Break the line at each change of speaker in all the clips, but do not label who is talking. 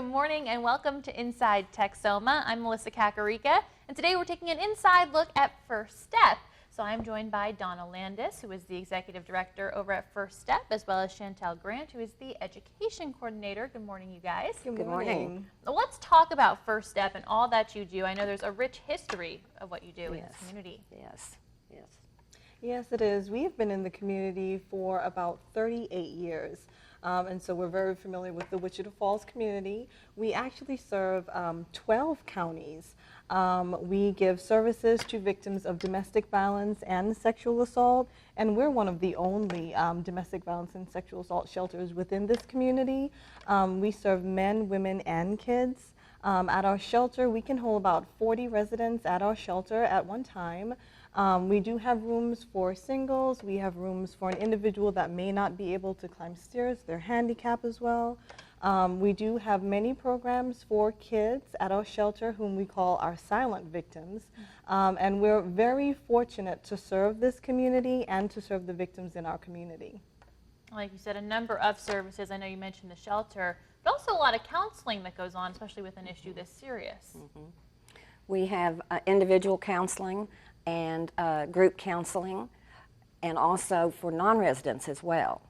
Good morning and welcome to Inside Texoma. I'm Melissa Kakarika, and today we're taking an inside look at First Step. So I'm joined by Donna Landis, who is the Executive Director over at First Step, as well as Chantel Grant, who is the Education Coordinator. Good morning, you guys.
Good morning.
Let's talk about First Step and all that you do. I know there's a rich history of what you do in this community.
Yes, it is. We have been in the community for about 38 years. And so we're very familiar with the Wichita Falls community. We actually serve 12 counties. We give services to victims of domestic violence and sexual assault, and we're one of the only domestic violence and sexual assault shelters within this community. We serve men, women, and kids. At our shelter, we can hold about 40 residents at our shelter at one time. We do have rooms for singles. We have rooms for an individual that may not be able to climb stairs. They're handicapped as well. We do have many programs for kids at our shelter whom we call our silent victims. And we're very fortunate to serve this community and to serve the victims in our community.
Like you said, a number of services. I know you mentioned the shelter, but also a lot of counseling that goes on, especially with an issue this serious.
We have individual counseling and group counseling, and also for non-residents as well,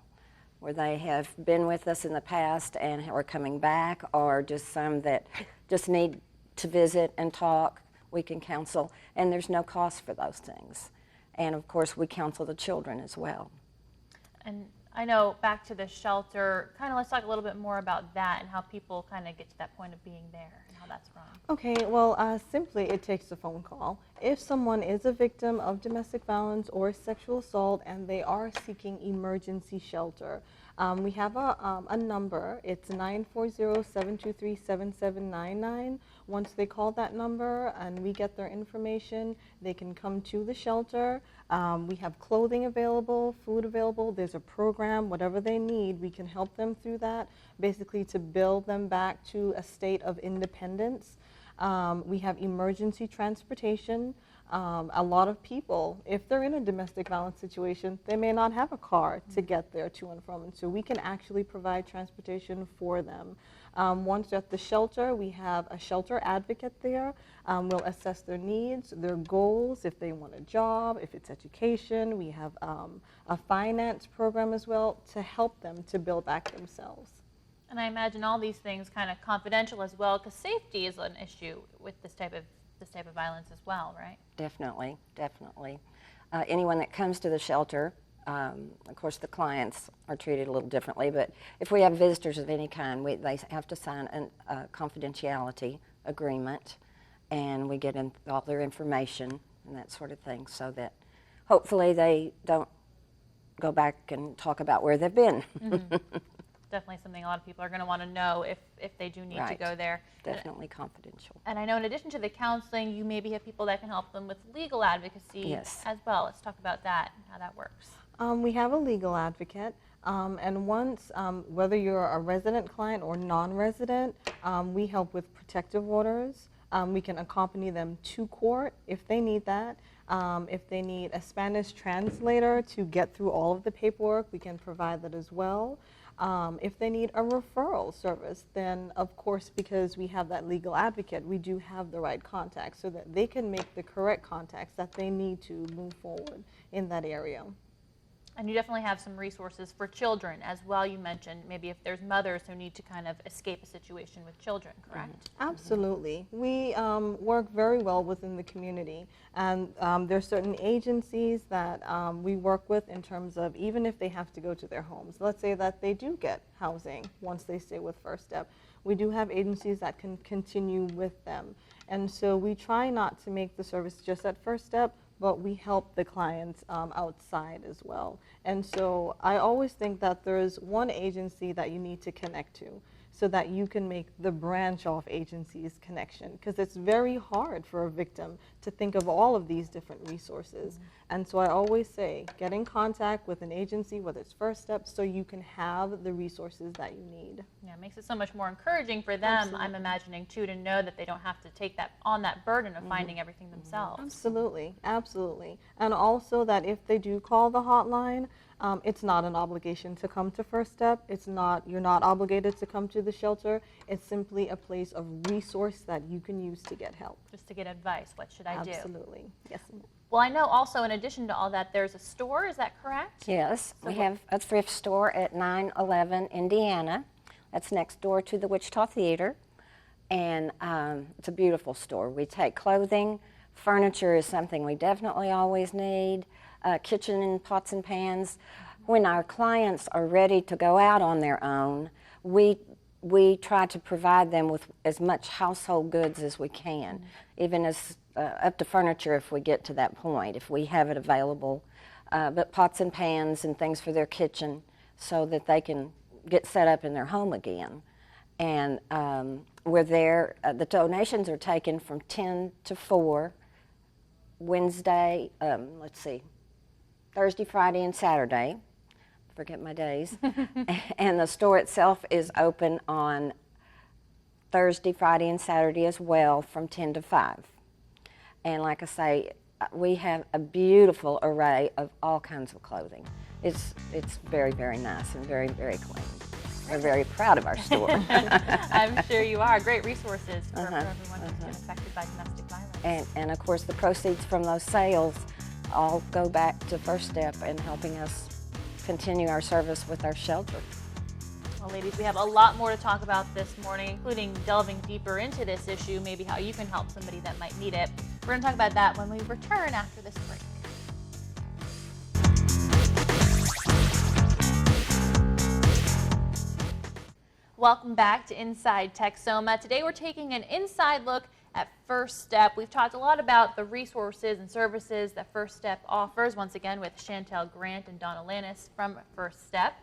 where they have been with us in the past and are coming back, or just some that just need to visit and talk. We can counsel, and there's no cost for those things. And of course, we counsel the children as well.
And I know, back to the shelter, kind of let's talk a little bit more about that and how people kind of get to that point of being there and how that's run.
Okay, well, simply it takes a phone call. If someone is a victim of domestic violence or sexual assault and they are seeking emergency shelter, we have a number. It's 940-723-7799. Once they call that number and we get their information, they can come to the shelter. We have clothing available, food available. There's a program, whatever they need, we can help them through that, basically to build them back to a state of independence. We have emergency transportation. A lot of people, if they're in a domestic violence situation, they may not have a car to get there to and from, and so we can actually provide transportation for them. Once at the shelter, we have a shelter advocate there. We'll assess their needs, their goals, if they want a job, if it's education. We have a finance program as well to help them to build back themselves.
And I imagine all these things kind of confidential as well, because safety is an issue with this type of violence as well, right?
Definitely, definitely. Anyone that comes to the shelter, of course the clients are treated a little differently, but if we have visitors of any kind, they have to sign a confidentiality agreement, and we get in all their information and that sort of thing, so that hopefully they don't go back and talk about where they've been.
Definitely something a lot of people are going to want to know if they do need to go there.
Definitely confidential.
And I know in addition to the counseling, you maybe have people that can help them with legal advocacy as well. Let's talk about that and how that works.
We have a legal advocate, and once, whether you're a resident client or non-resident, we help with protective orders. We can accompany them to court if they need that. If they need a Spanish translator to get through all of the paperwork, we can provide that as well. If they need a referral service, then of course, because we have that legal advocate, we do have the right contacts so that they can make the correct contacts that they need to move forward in that area.
And you definitely have some resources for children as well. You mentioned maybe if there's mothers who need to kind of escape a situation with children, correct?
Absolutely. We work very well within the community, and there are certain agencies that we work with in terms of even if they have to go to their homes. Let's say that they do get housing once they stay with First Step. We do have agencies that can continue with them. And so we try not to make the service just at First Step, but we help the clients outside as well. And so I always think that there's one agency that you need to connect to so that you can make the branch off agencies connection, because it's very hard for a victim to think of all of these different resources. And so I always say, get in contact with an agency, whether it's First Step, so you can have the resources that you need.
Yeah, it makes it so much more encouraging for them, absolutely. I'm imagining too, to know that they don't have to take that burden of finding everything themselves.
Absolutely, absolutely. And also that if they do call the hotline, It's not an obligation to come to First Step. You're not obligated to come to the shelter. It's simply a place of resource that you can use to get help.
Just to get advice, what should I do?
Absolutely. Yes.
Well, I know also in addition to all that, there's a store, is that correct?
Yes, we have a thrift store at 911 Indiana. That's next door to the Wichita Theater. And it's a beautiful store. We take clothing. Furniture is something we definitely always need. Kitchen and pots and pans. When our clients are ready to go out on their own, we try to provide them with as much household goods as we can, even as up to furniture if we get to that point, if we have it available. But pots and pans and things for their kitchen so that they can get set up in their home again. And we're there. The donations are taken from 10 to 4 Wednesday, Thursday, Friday, and Saturday. Forget my days. And the store itself is open on Thursday, Friday, and Saturday as well from 10 to 5. And like I say, we have a beautiful array of all kinds of clothing. It's very, very nice and very, very clean. We're very proud of our store.
I'm sure you are. Great resources for everyone who's been affected by domestic violence.
And of course, the proceeds from those sales all go back to First Step and helping us continue our service with our shelter.
Well, ladies, we have a lot more to talk about this morning, including delving deeper into this issue, maybe how you can help somebody that might need it. We're going to talk about that when we return after this break. Welcome back to Inside Texoma. Today we're taking an inside look at First Step. We've talked a lot about the resources and services that First Step offers, once again with Chantel Grant and Donna Landis from First Step.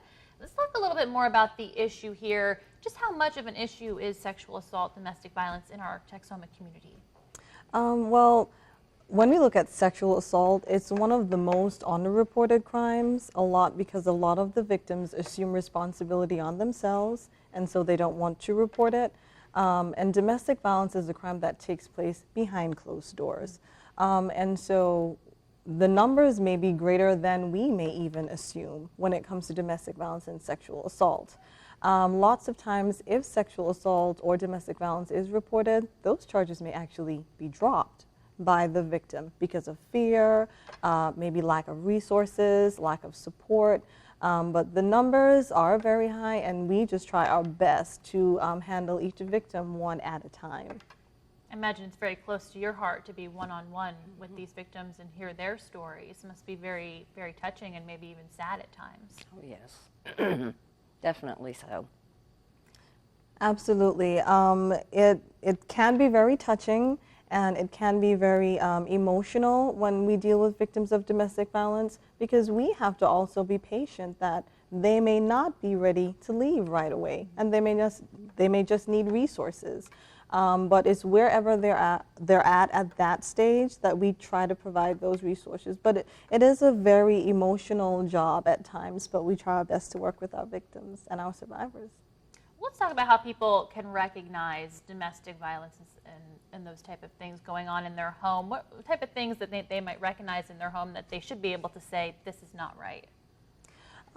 Let's talk a little bit more about the issue here. Just how much of an issue is sexual assault, domestic violence in our Texoma community?
Well, when we look at sexual assault, it's one of the most underreported crimes, a lot because a lot of the victims assume responsibility on themselves, and so they don't want to report it. And domestic violence is a crime that takes place behind closed doors. And so the numbers may be greater than we may even assume when it comes to domestic violence and sexual assault. Lots of times, if sexual assault or domestic violence is reported, those charges may actually be dropped by the victim because of fear, maybe lack of resources, lack of support. But the numbers are very high, and we just try our best to handle each victim one at a time.
I imagine it's very close to your heart to be one-on-one with these victims and hear their stories. It must be very, very touching and maybe even sad at times.
Oh, yes. Definitely so.
Absolutely. It can be very touching, and it can be very emotional when we deal with victims of domestic violence, because we have to also be patient that they may not be ready to leave right away, and they may just need resources. But it's wherever they're at that stage that we try to provide those resources. But it is a very emotional job at times, but we try our best to work with our victims and our survivors.
Let's talk about how people can recognize domestic violence and those type of things going on in their home. What type of things that they might recognize in their home that they should be able to say, this is not right?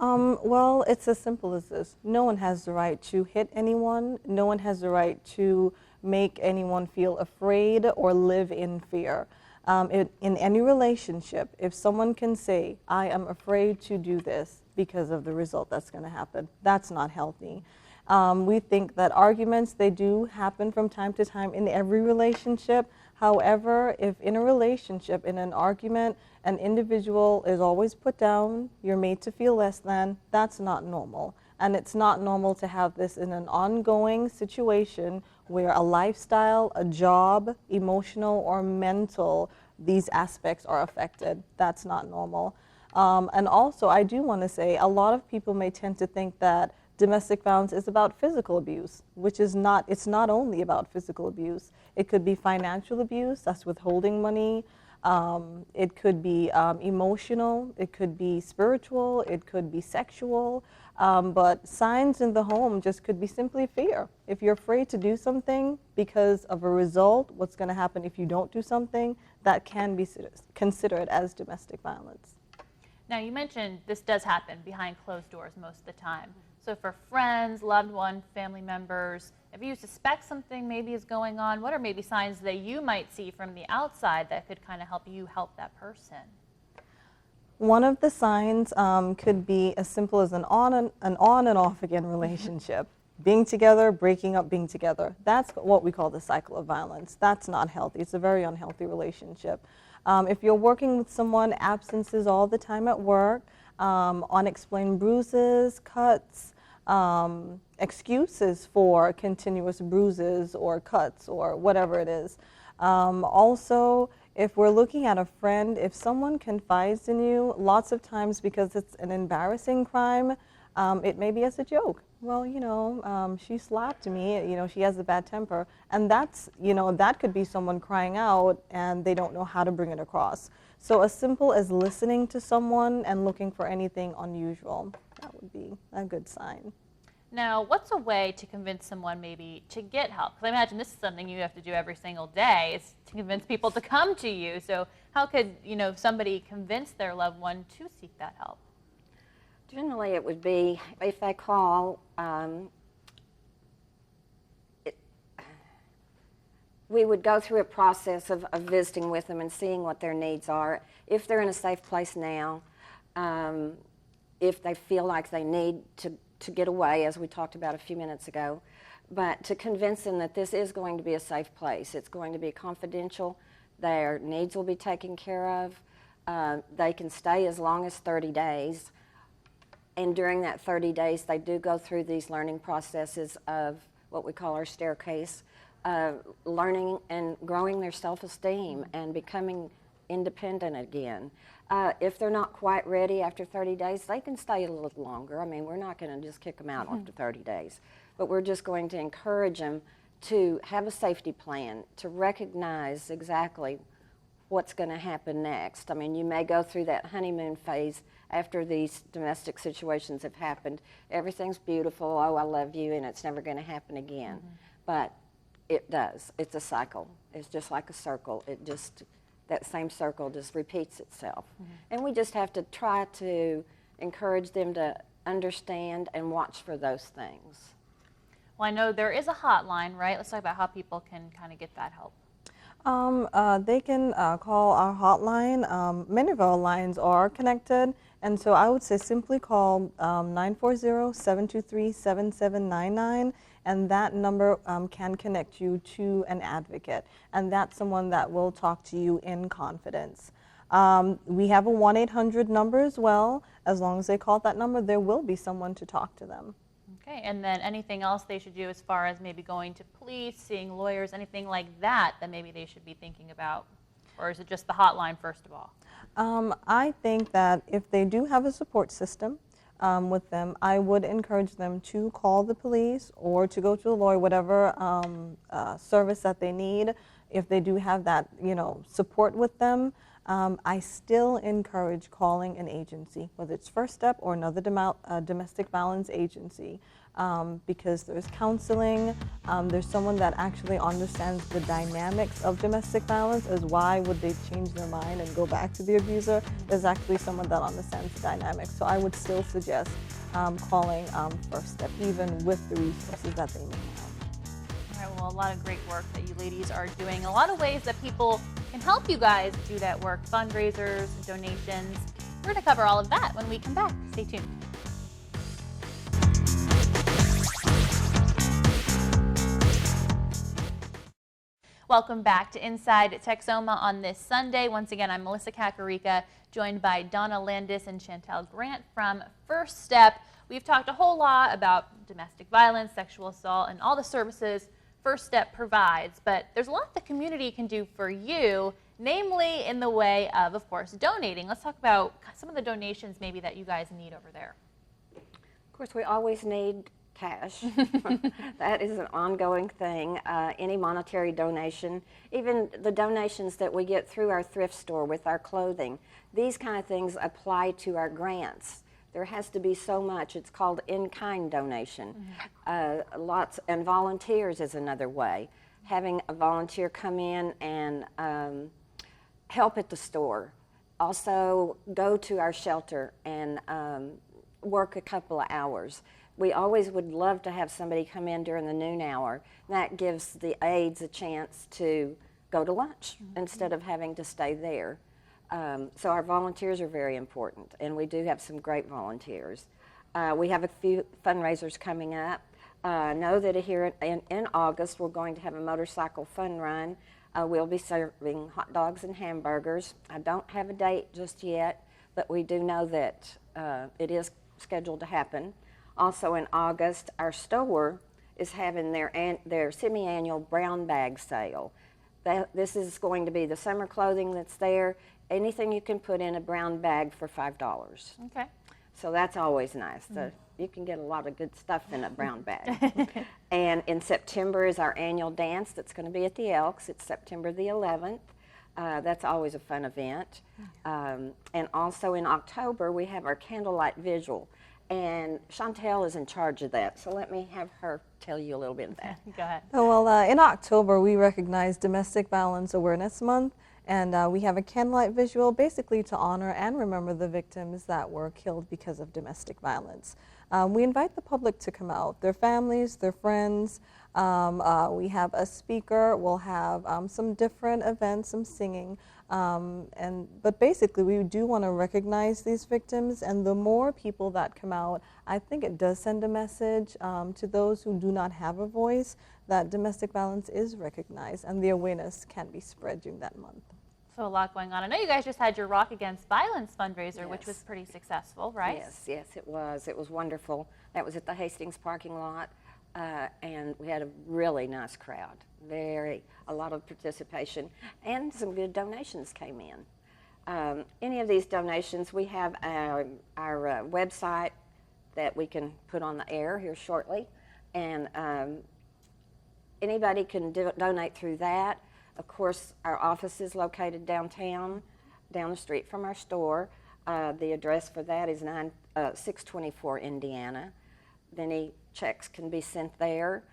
Well, it's as simple as this. No one has the right to hit anyone. No one has the right to make anyone feel afraid or live in fear. In any relationship, if someone can say, I am afraid to do this because of the result that's going to happen, that's not healthy. We think that arguments, they do happen from time to time in every relationship. However, if in a relationship, in an argument, an individual is always put down, you're made to feel less than, that's not normal. And it's not normal to have this in an ongoing situation where a lifestyle, a job, emotional or mental, these aspects are affected. That's not normal. And also, I do want to say, a lot of people may tend to think that domestic violence is about physical abuse, which is not. It's not only about physical abuse. It could be financial abuse, that's withholding money. It could be emotional, it could be spiritual, it could be sexual. But signs in the home just could be simply fear. If you're afraid to do something because of a result, what's going to happen if you don't do something, that can be considered as domestic violence.
Now, you mentioned this does happen behind closed doors most of the time. So for friends, loved ones, family members, if you suspect something maybe is going on, what are maybe signs that you might see from the outside that could kind of help you help that person?
One of the signs could be as simple as an on and off again relationship. Being together, breaking up, being together. That's what we call the cycle of violence. That's not healthy. It's a very unhealthy relationship. If you're working with someone, absences all the time at work, unexplained bruises, cuts, excuses for continuous bruises or cuts or whatever it is. Also, if we're looking at a friend, if someone confides in you, lots of times because it's an embarrassing crime, it may be as a joke. Well, she slapped me, she has a bad temper. And that's, that could be someone crying out and they don't know how to bring it across. So as simple as listening to someone and looking for anything unusual, that would be a good sign.
Now, what's a way to convince someone maybe to get help? Because I imagine this is something you have to do every single day, is to convince people to come to you. So how could, somebody convince their loved one to seek that help?
Generally, it would be if they call, we would go through a process of visiting with them and seeing what their needs are. If they're in a safe place now, if they feel like they need to get away, as we talked about a few minutes ago, but to convince them that this is going to be a safe place. It's going to be confidential. Their needs will be taken care of. They can stay as long as 30 days. And during that 30 days, they do go through these learning processes of what we call our staircase, learning and growing their self-esteem and becoming independent again. If they're not quite ready after 30 days, they can stay a little longer. I mean, we're not going to just kick them out after 30 days, but we're just going to encourage them to have a safety plan, to recognize exactly what's going to happen next. I mean, you may go through that honeymoon phase after these domestic situations have happened. Everything's beautiful, oh, I love you, and it's never going to happen again. But it does. It's a cycle. It's just like a circle. That same circle just repeats itself. And we just have to try to encourage them to understand and watch for those things.
Well, I know there is a hotline, right? Let's talk about how people can kind of get that help.
They can call our hotline. Many of our lines are connected, and so I would say simply call 940-723-7799, and that number can connect you to an advocate, and that's someone that will talk to you in confidence. We have a 1-800 number as well. As long as they call that number, there will be someone to talk to them.
Okay, and then anything else they should do as far as maybe going to police, seeing lawyers, anything like that maybe they should be thinking about? Or is it just the hotline first of all?
I think that if they do have a support system with them, I would encourage them to call the police or to go to a lawyer, whatever service that they need. If they do have that, support with them, I still encourage calling an agency, whether it's First Step or another domestic violence agency, because there's counseling, there's someone that actually understands the dynamics of domestic violence, as why would they change their mind and go back to the abuser. There's actually someone that understands the dynamics. So I would still suggest calling First Step, even with the resources that they may have.
All right, well, a lot of great work that you ladies are doing. A lot of ways that people can help you guys do that work, fundraisers, donations. We're going to cover all of that when we come back. Stay tuned. Welcome back to Inside Texoma on this Sunday. Once again, I'm Melissa Kakarika, joined by Donna Landis and Chantel Grant from First Step. We've talked a whole lot about domestic violence, sexual assault, and all the services First Step provides, but there's a lot the community can do for you, namely in the way of course, donating. Let's talk about some of the donations maybe that you guys need over there.
Of course, we always need cash. That is an ongoing thing. Any monetary donation, even the donations that we get through our thrift store with our clothing, these kind of things apply to our grants. There has to be so much. It's called in-kind donation. Lots, and volunteers is another way. Having a volunteer come in and help at the store, also go to our shelter and work a couple of hours. We always would love to have somebody come in during the noon hour. That gives the aides a chance to go to lunch instead of having to stay there. So our volunteers are very important, and we do have some great volunteers. We have a few fundraisers coming up. Know that here in August we're going to have a motorcycle fun run. We'll be serving hot dogs and hamburgers. I don't have a date just yet, but we do know that it is scheduled to happen. Also in August, our store is having their semi-annual brown bag sale. This is going to be the summer clothing that's there, anything you can put in a brown bag for $5.
Okay.
So that's always nice. You can get a lot of good stuff in a brown bag. And in September is our annual dance that's going to be at the Elks. It's September the 11th. That's always a fun event. And also in October, we have our candlelight vigil. And Chantel is in charge of that, so let me have her tell you a little bit of that.
Go ahead.
Oh, well, in October, we recognize Domestic Violence Awareness Month, and we have a candlelight visual basically to honor and remember the victims that were killed because of domestic violence. We invite the public to come out, their families, their friends. We have a speaker, we'll have some different events, some singing. But basically, we do want to recognize these victims, and the more people that come out, I think it does send a message to those who do not have a voice that domestic violence is recognized, and the awareness can be spread during that month.
So a lot going on. I know you guys just had your Rock Against Violence fundraiser, which
Yes.
was pretty successful, right?
Yes, it was. It was wonderful. That was at the Hastings parking lot, and we had a really nice crowd. A lot of participation, and some good donations came in. Any of these donations, we have our website that we can put on the air here shortly, and anybody can donate through that. Of course, our office is located downtown, down the street from our store. The address for that is 624 Indiana. Any checks can be sent there.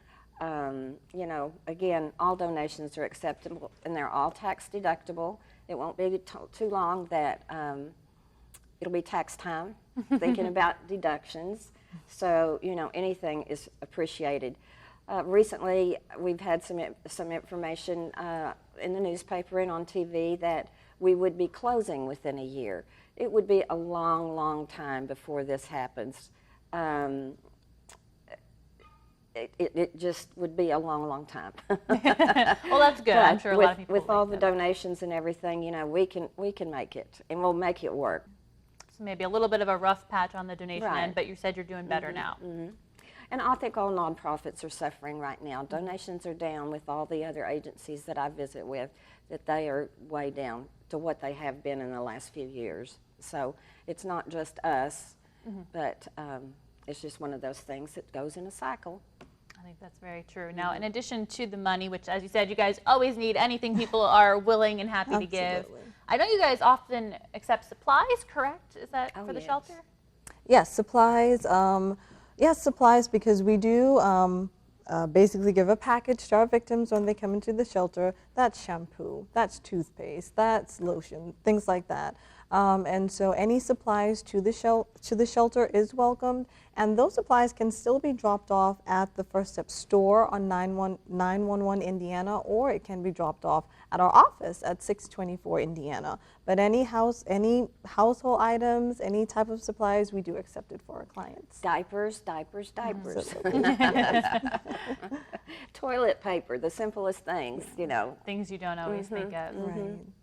Again, all donations are acceptable, and they're all tax deductible. It won't be too long that it'll be tax time, thinking about deductions. So, anything is appreciated. Recently, we've had some information in the newspaper and on TV that we would be closing within a year. It would be a long, long time before this happens. It just would be a long, long time.
Well, that's good. I'm sure a lot of people
with all
like
the
that.
donations and everything, we can make it, and we'll make it work.
So maybe a little bit of a rough patch on the donation
Right.
end, but you said you're doing better now.
And I think all nonprofits are suffering right now. Donations are down with all the other agencies that I visit with, that they are way down to what they have been in the last few years. So it's not just us, but it's just one of those things that goes in a cycle.
I think that's very true. Now, in addition to the money, which, as you said, you guys always need anything people are willing and happy to give.
Absolutely.
I know you guys often accept supplies, correct? Is that
Oh,
for the
yes.
shelter?
Yes, supplies. Yes, supplies, because we do basically give a package to our victims when they come into the shelter. That's shampoo, that's toothpaste, that's lotion, things like that. And so any supplies to the shelter is welcomed, and those supplies can still be dropped off at the First Step store on 911 Indiana, or it can be dropped off at our office at 624 Indiana. But any household items, any type of supplies, we do accept it for our clients.
Diapers.
Absolutely.
Toilet paper, the simplest things,
Things you don't always think of.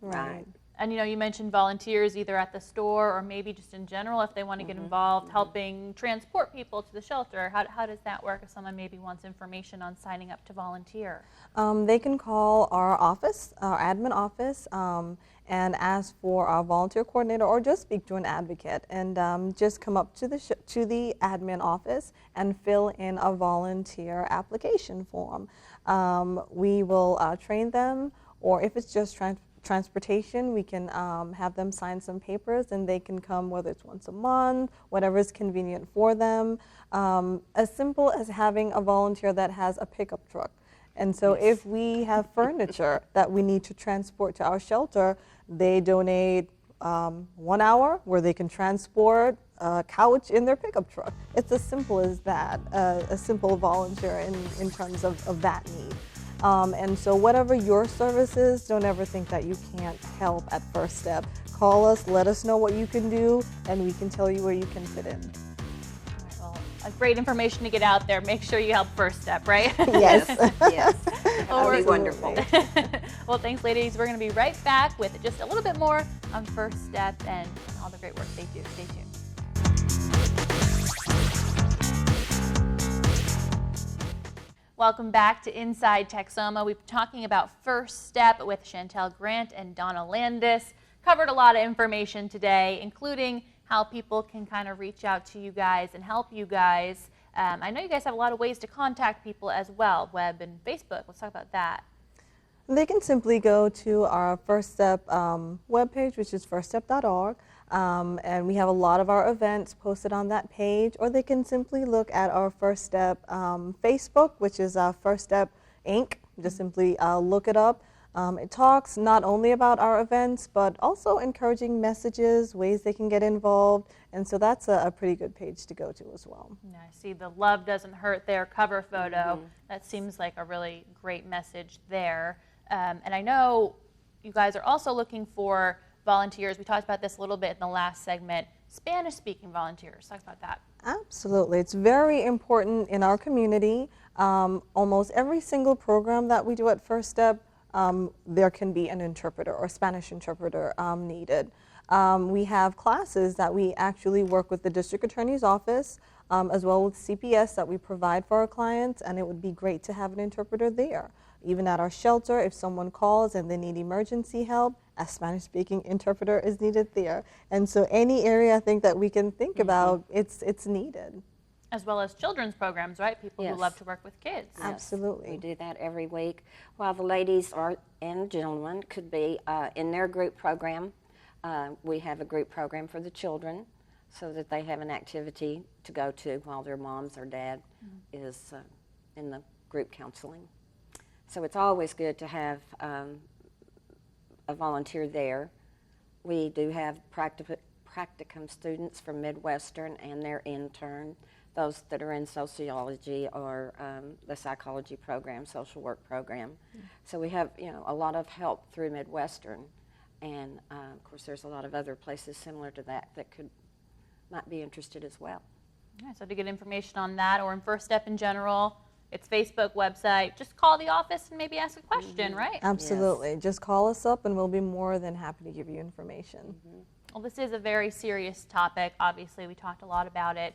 Right.
And you mentioned volunteers either at the store or maybe just in general if they want to get involved helping transport people to the shelter. How does that work if someone maybe wants information on signing up to volunteer?
They can call our office, our admin office, and ask for our volunteer coordinator, or just speak to an advocate, and just come up to the admin office and fill in a volunteer application form. We will train them, or if it's just transportation, we can have them sign some papers, and they can come whether it's once a month, whatever is convenient for them. As simple as having a volunteer that has a pickup truck. And so if we have furniture that we need to transport to our shelter, they donate 1 hour where they can transport a couch in their pickup truck. It's as simple as that, a simple volunteer in terms of that need. And so whatever your service is, don't ever think that you can't help at First Step. Call us, let us know what you can do, and we can tell you where you can fit in.
Well, a great information to get out there. Make sure you help First Step, right?
Yes.
Yes, that would be wonderful.
Well, thanks, ladies. We're going to be right back with just a little bit more on First Step and all the great work they do. Stay tuned. Welcome back to Inside Texoma. We've been talking about First Step with Chantel Grant and Donna Landis. Covered a lot of information today, including how people can kind of reach out to you guys and help you guys. I know you guys have a lot of ways to contact people as well, web and Facebook. Let's talk about that.
They can simply go to our First Step webpage, which is firststep.org, and we have a lot of our events posted on that page, or they can simply look at our First Step Facebook, which is First Step Inc. Just simply look it up. It talks not only about our events, but also encouraging messages, ways they can get involved, and so that's a pretty good page to go to as well.
Yeah, I see the Love Doesn't Hurt There cover photo. That seems like a really great message there. And I know you guys are also looking for volunteers. We talked about this a little bit in the last segment. Spanish-speaking volunteers. Talk about that.
Absolutely. It's very important in our community. Almost every single program that we do at First Step, there can be an interpreter or Spanish interpreter needed. We have classes that we actually work with the district attorney's office, as well with CPS that we provide for our clients, and it would be great to have an interpreter there. Even at our shelter, if someone calls and they need emergency help, a Spanish-speaking interpreter is needed there. And so any area I think that we can think about, it's needed.
As well as children's programs, right? People who
Yes.
love to work with kids.
Yes,
Absolutely.
we do that every week. While the ladies and gentlemen could be in their group program, we have a group program for the children so that they have an activity to go to while their moms or dad is in the group counseling. So it's always good to have a volunteer there. We do have practicum students from Midwestern and their intern, those that are in sociology or the psychology program, social work program. So we have a lot of help through Midwestern, and of course there's a lot of other places similar to that that might be interested as well.
Yeah, so to get information on that or in First Step in general, it's Facebook, website. Just call the office and maybe ask a question, right?
Absolutely. Just call us up and we'll be more than happy to give you information.
Well, this is a very serious topic. Obviously, we talked a lot about it.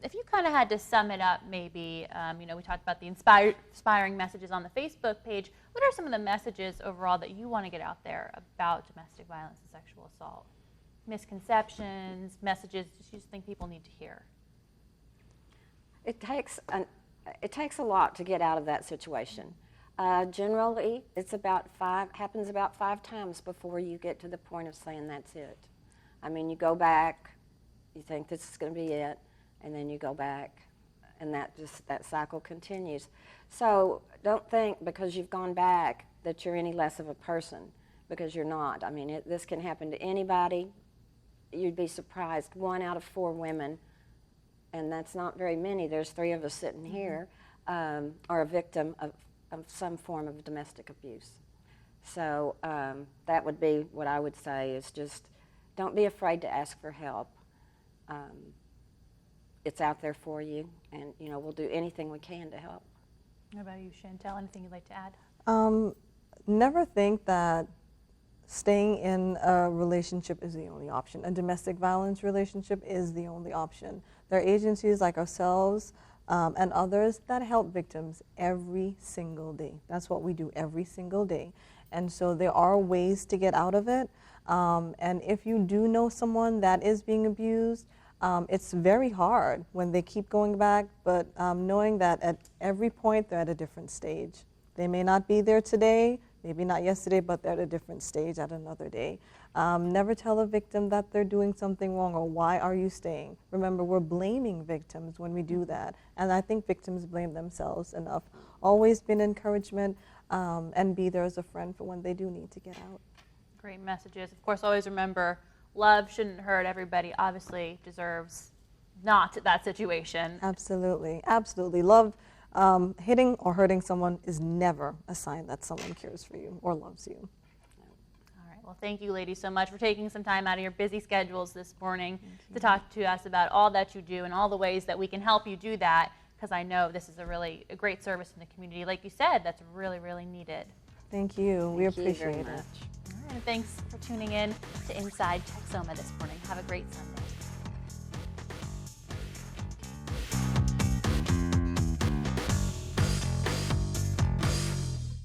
If you kind of had to sum it up, maybe, we talked about the inspiring messages on the Facebook page. What are some of the messages overall that you want to get out there about domestic violence and sexual assault? Misconceptions, messages you just think people need to hear?
It takes a lot to get out of that situation. Generally, happens about 5 times before you get to the point of saying that's it. I mean, you go back, you think this is going to be it, and then you go back, and that cycle continues. So don't think because you've gone back that you're any less of a person, because you're not. I mean, this can happen to anybody. You'd be surprised. 1 out of 4 women, and that's not very many, there's 3 of us sitting here, are a victim of some form of domestic abuse. So that would be what I would say is just don't be afraid to ask for help. It's out there for you, and we'll do anything we can to help.
What about you, Chantel? Anything you'd like to add?
Never think that staying in a relationship is the only option. A domestic violence relationship is the only option. There are agencies like ourselves and others that help victims every single day. That's what we do every single day. And so there are ways to get out of it. And if you do know someone that is being abused, it's very hard when they keep going back, but knowing that at every point they're at a different stage. They may not be there today, maybe not yesterday, but they're at a different stage at another day. Never tell a victim that they're doing something wrong or why are you staying. Remember, we're blaming victims when we do that, and I think victims blame themselves enough. Always be an encouragement and be there as a friend for when they do need to get out.
Great messages. Of course, always remember, love shouldn't hurt. Everybody obviously deserves not that situation.
Absolutely, absolutely. Love, hitting or hurting someone is never a sign that someone cares for you or loves you.
All right. Well, thank you, ladies, so much for taking some time out of your busy schedules this morning to talk to us about all that you do and all the ways that we can help you do that, because I know this is a great service in the community. Like you said, that's really, really needed.
Thank you. We
Thank you
appreciate
very
it.
much.
All right. And thanks for tuning in to Inside Texoma this morning. Have a great Sunday.